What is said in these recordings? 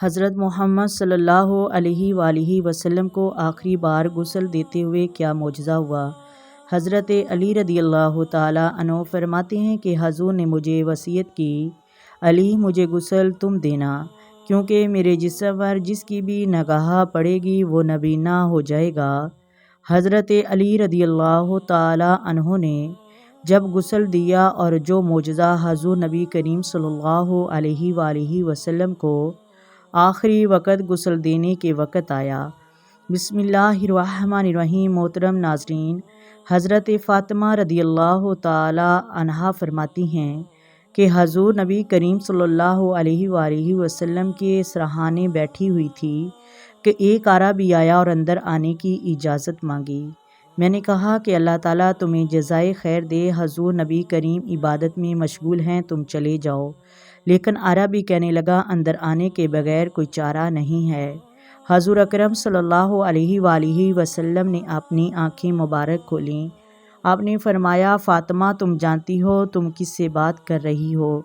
حضرت محمد صلی اللہ علیہ وآلہ وسلم کو آخری بار غسل دیتے ہوئے کیا معجزہ ہوا؟ حضرت علی رضی اللہ تعالیٰ عنہ فرماتے ہیں کہ حضور نے مجھے وصیت کی، علی مجھے غسل تم دینا، کیونکہ میرے جسم پر جس کی بھی نگاہ پڑے گی وہ نبینا ہو جائے گا۔ حضرت علی رضی اللہ تعالیٰ عنہ نے جب غسل دیا اور جو معجزہ حضور نبی کریم صلی اللہ علیہ وآلہ وسلم کو آخری وقت غسل دینے کے وقت آیا۔ بسم اللہ الرحمن الرحیم۔ محترم ناظرین، حضرت فاطمہ رضی اللہ تعالی عنہا فرماتی ہیں کہ حضور نبی کریم صلی اللہ علیہ وآلہ وسلم کے سرہانے بیٹھی ہوئی تھی کہ ایک عربی آیا اور اندر آنے کی اجازت مانگی۔ میں نے کہا کہ اللہ تعالیٰ تمہیں جزائے خیر دے، حضور نبی کریم عبادت میں مشغول ہیں، تم چلے جاؤ۔ لیکن عربی کہنے لگا، اندر آنے کے بغیر کوئی چارہ نہیں ہے۔ حضور اکرم صلی اللہ علیہ وآلہ وسلم نے اپنی آنکھیں مبارک کھولیں۔ آپ نے فرمایا، فاطمہ تم جانتی ہو تم کس سے بات کر رہی ہو؟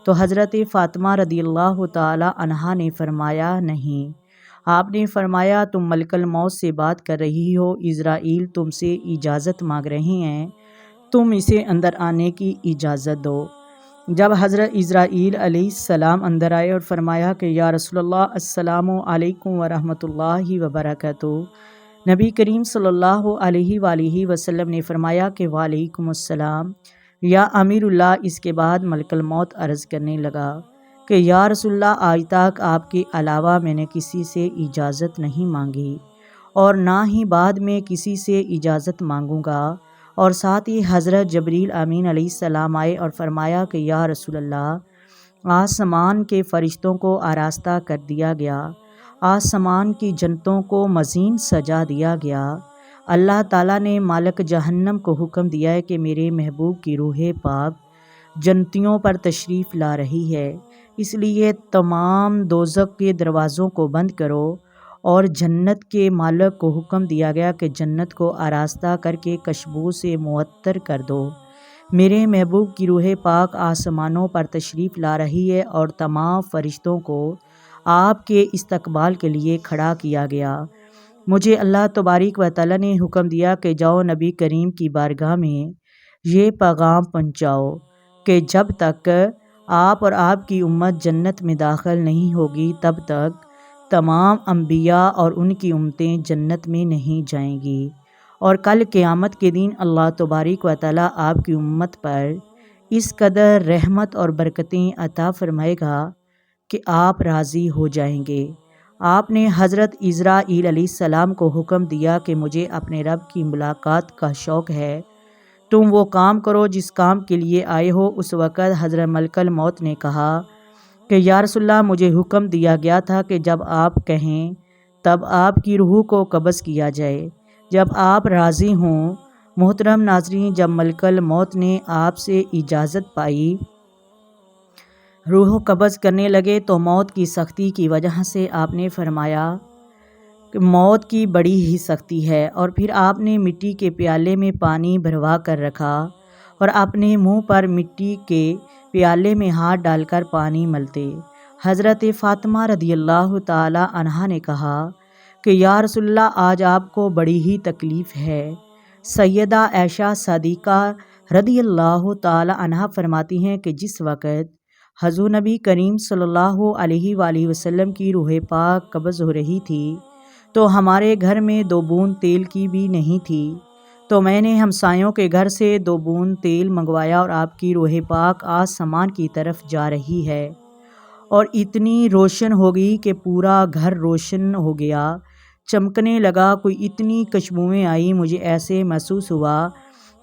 تو حضرت فاطمہ رضی اللہ تعالی عنہا نے فرمایا، نہیں۔ آپ نے فرمایا، تم ملک الموت سے بات کر رہی ہو، عزرائیل تم سے اجازت مانگ رہے ہیں، تم اسے اندر آنے کی اجازت دو۔ جب حضرت عزرائیل علیہ السلام اندر آئے اور فرمایا کہ یا رسول اللہ السلام علیکم ورحمۃ اللہ وبرکاتہ، نبی کریم صلی اللہ علیہ وآلہ وسلم نے فرمایا کہ وعلیکم السلام یا امیر اللہ۔ اس کے بعد ملک الموت عرض کرنے لگا کہ یا رسول اللہ، آج تک آپ کے علاوہ میں نے کسی سے اجازت نہیں مانگی اور نہ ہی بعد میں کسی سے اجازت مانگوں گا۔ اور ساتھ ہی حضرت جبریل امین علیہ السلام آئے اور فرمایا کہ یا رسول اللہ، آسمان کے فرشتوں کو آراستہ کر دیا گیا، آسمان کی جنتوں کو مزین سجا دیا گیا۔ اللہ تعالیٰ نے مالک جہنم کو حکم دیا ہے کہ میرے محبوب کی روح پاک جنتیوں پر تشریف لا رہی ہے، اس لیے تمام دوزخ کے دروازوں کو بند کرو۔ اور جنت کے مالک کو حکم دیا گیا کہ جنت کو آراستہ کر کے خوشبو سے معطر کر دو۔ میرے محبوب کی روح پاک آسمانوں پر تشریف لا رہی ہے اور تمام فرشتوں کو آپ کے استقبال کے لیے کھڑا کیا گیا۔ مجھے اللہ تبارک و تعالیٰ نے حکم دیا کہ جاؤ نبی کریم کی بارگاہ میں یہ پیغام پہنچاؤ کہ جب تک آپ اور آپ کی امت جنت میں داخل نہیں ہوگی تب تک تمام انبیاء اور ان کی امتیں جنت میں نہیں جائیں گی، اور کل قیامت کے دن اللہ تبارک و تعالیٰ آپ کی امت پر اس قدر رحمت اور برکتیں عطا فرمائے گا کہ آپ راضی ہو جائیں گے۔ آپ نے حضرت عزرائیل علیہ السلام کو حکم دیا کہ مجھے اپنے رب کی ملاقات کا شوق ہے، تم وہ کام کرو جس کام کے لیے آئے ہو۔ اس وقت حضرت ملک الموت نے کہا کہ یا رسول اللہ، مجھے حکم دیا گیا تھا کہ جب آپ کہیں تب آپ کی روح کو قبض کیا جائے، جب آپ راضی ہوں۔ محترم ناظرین، جب ملک الموت نے آپ سے اجازت پائی، روح قبض کرنے لگے تو موت کی سختی کی وجہ سے آپ نے فرمایا کہ موت کی بڑی ہی سختی ہے، اور پھر آپ نے مٹی کے پیالے میں پانی بھروا کر رکھا اور اپنے منہ پر مٹی کے پیالے میں ہاتھ ڈال کر پانی ملتے۔ حضرت فاطمہ رضی اللہ تعالی عنہا نے کہا کہ یا رسول اللہ، آج آپ کو بڑی ہی تکلیف ہے۔ سیدہ عائشہ صدیقہ رضی اللہ تعالی عنہا فرماتی ہیں کہ جس وقت حضور نبی کریم صلی اللہ علیہ وآلہ وسلم کی روح پاک قبض ہو رہی تھی تو ہمارے گھر میں 2 بوند تیل کی بھی نہیں تھی، تو میں نے ہمسایوں کے گھر سے 2 بوند تیل منگوایا اور آپ کی روح پاک آسمان کی طرف جا رہی ہے، اور اتنی روشن ہو گئی کہ پورا گھر روشن ہو گیا، چمکنے لگا۔ کوئی اتنی خوشبوئیں آئی، مجھے ایسے محسوس ہوا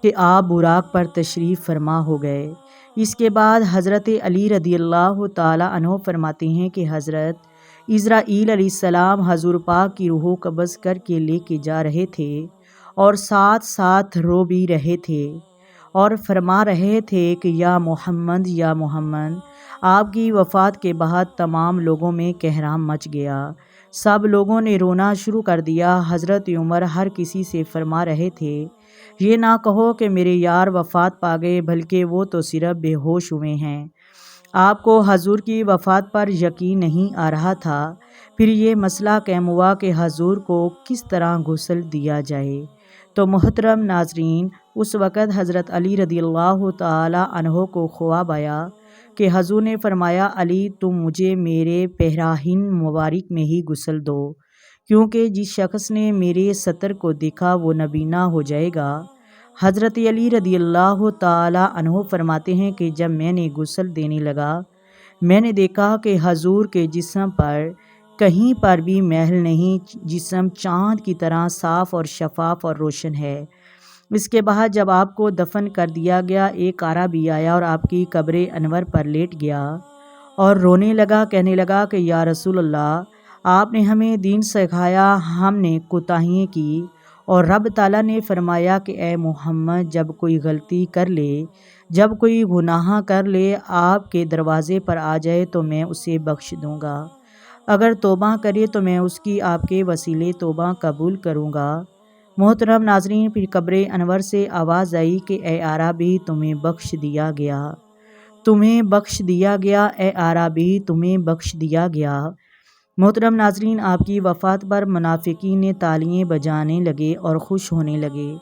کہ آپ براق پر تشریف فرما ہو گئے۔ اس کے بعد حضرت علی رضی اللہ تعالی عنہ فرماتے ہیں کہ حضرت عزرائیل علیہ السلام حضور پاک کی روح قبض کر کے لے کے جا رہے تھے اور ساتھ ساتھ رو بھی رہے تھے اور فرما رہے تھے کہ یا محمد یا محمد۔ آپ کی وفات کے بعد تمام لوگوں میں کہرام مچ گیا، سب لوگوں نے رونا شروع کر دیا۔ حضرت عمر ہر کسی سے فرما رہے تھے، یہ نہ کہو کہ میرے یار وفات پا گئے، بلکہ وہ تو صرف بے ہوش ہوئے ہیں۔ آپ کو حضور کی وفات پر یقین نہیں آ رہا تھا، پھر یہ مسئلہ قائم ہوا کہ حضور کو کس طرح غسل دیا جائے۔ تو محترم ناظرین، اس وقت حضرت علی رضی اللہ تعالی عنہ کو خواب آیا کہ حضور نے فرمایا، علی تم مجھے میرے پیراہن مبارک میں ہی غسل دو، کیونکہ جس شخص نے میرے سطر کو دیکھا وہ نبینا ہو جائے گا۔ حضرت علی رضی اللہ تعالی عنہ فرماتے ہیں کہ جب میں نے غسل دینے لگا، میں نے دیکھا کہ حضور کے جسم پر کہیں پر بھی میل نہیں، جسم چاند کی طرح صاف اور شفاف اور روشن ہے۔ اس کے بعد جب آپ کو دفن کر دیا گیا، ایک اعرابی آیا اور آپ کی قبر انور پر لیٹ گیا اور رونے لگا، کہنے لگا کہ یا رسول اللہ، آپ نے ہمیں دین سکھایا، ہم نے کوتاہیاں کی، اور رب تعالیٰ نے فرمایا کہ اے محمد، جب کوئی غلطی کر لے، جب کوئی گناہ کر لے، آپ کے دروازے پر آ جائے تو میں اسے بخش دوں گا، اگر توبہ کرے تو میں اس کی آپ کے وسیلے توبہ قبول کروں گا۔ محترم ناظرین، پھر قبر انور سے آواز آئی کہ اے اعرابی، تمہیں بخش دیا گیا، تمہیں بخش دیا گیا، اے اعرابی تمہیں بخش دیا گیا۔ محترم ناظرین، آپ کی وفات پر منافقین نے تالیاں بجانے لگے اور خوش ہونے لگے،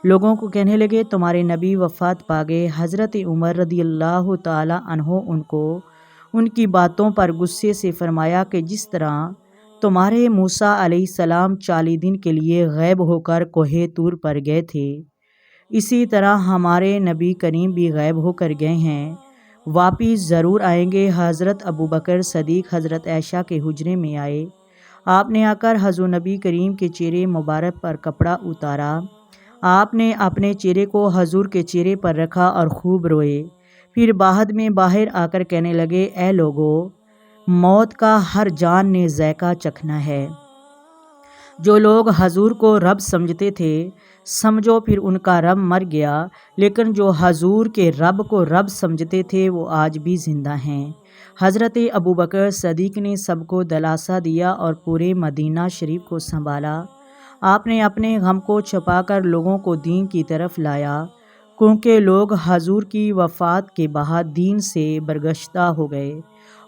لوگوں کو کہنے لگے تمہارے نبی وفات پا گئے۔ حضرت عمر رضی اللہ تعالی عنہ ان کی باتوں پر غصے سے فرمایا کہ جس طرح تمہارے موسیٰ علیہ السلام 40 دن کے لیے غائب ہو کر کوہ طور پر گئے تھے، اسی طرح ہمارے نبی کریم بھی غائب ہو کر گئے ہیں، واپس ضرور آئیں گے۔ حضرت ابوبکر صدیق حضرت عائشہ کے حجرے میں آئے، آپ نے آ کر حضور نبی کریم کے چہرے مبارک پر کپڑا اتارا، آپ نے اپنے چہرے کو حضور کے چہرے پر رکھا اور خوب روئے، پھر بعد میں باہر آ کر کہنے لگے، اے لوگو، موت کا ہر جان نے ذائقہ چکھنا ہے۔ جو لوگ حضور کو رب سمجھتے تھے، سمجھو پھر ان کا رب مر گیا، لیکن جو حضور کے رب کو رب سمجھتے تھے وہ آج بھی زندہ ہیں۔ حضرت ابوبکر صدیق نے سب کو دلاسا دیا اور پورے مدینہ شریف کو سنبھالا۔ آپ نے اپنے غم کو چھپا کر لوگوں کو دین کی طرف لایا، کیونکہ لوگ حضور کی وفات کے بعد دین سے برگشتہ ہو گئے،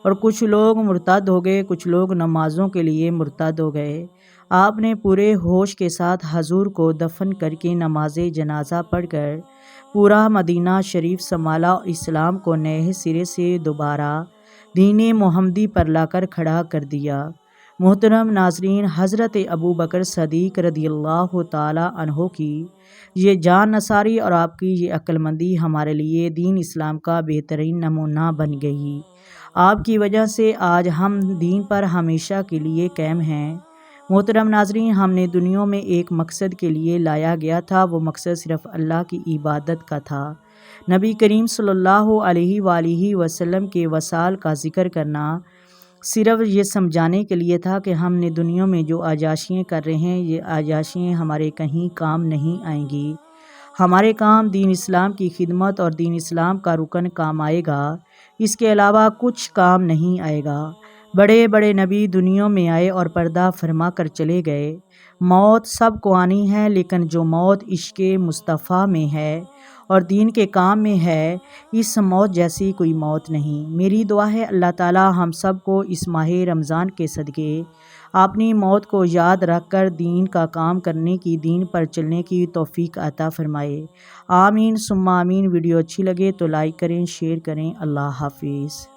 اور کچھ لوگ مرتد ہو گئے، کچھ لوگ نمازوں کے لیے مرتد ہو گئے۔ آپ نے پورے ہوش کے ساتھ حضور کو دفن کر کے نماز جنازہ پڑھ کر پورا مدینہ شریف سنبھالا اور اسلام کو نئے سرے سے دوبارہ دین محمدی پر لا کر کھڑا کر دیا۔ محترم ناظرین، حضرت ابوبکر صدیق رضی اللہ تعالی عنہ کی یہ جان نثاری اور آپ کی یہ عقل مندی ہمارے لیے دین اسلام کا بہترین نمونہ بن گئی۔ آپ کی وجہ سے آج ہم دین پر ہمیشہ کے لیے قائم ہیں۔ محترم ناظرین، ہم نے دنیا میں ایک مقصد کے لیے لایا گیا تھا، وہ مقصد صرف اللہ کی عبادت کا تھا۔ نبی کریم صلی اللہ علیہ وآلہ وسلم کے وصال کا ذکر کرنا صرف یہ سمجھانے کے لیے تھا کہ ہم نے دنیا میں جو عیاشیاں کر رہے ہیں، یہ عیاشیاں ہمارے کہیں کام نہیں آئیں گی۔ ہمارے کام دین اسلام کی خدمت اور دین اسلام کا رکن کام آئے گا، اس کے علاوہ کچھ کام نہیں آئے گا۔ بڑے بڑے نبی دنیا میں آئے اور پردہ فرما کر چلے گئے۔ موت سب کو آنی ہے، لیکن جو موت عشق مصطفیٰ میں ہے اور دین کے کام میں ہے، اس موت جیسی کوئی موت نہیں۔ میری دعا ہے اللہ تعالی ہم سب کو اس ماہ رمضان کے صدقے اپنی موت کو یاد رکھ کر دین کا کام کرنے کی، دین پر چلنے کی توفیق عطا فرمائے۔ آمین ثم آمین۔ ویڈیو اچھی لگے تو لائک کریں، شیئر کریں۔ اللہ حافظ۔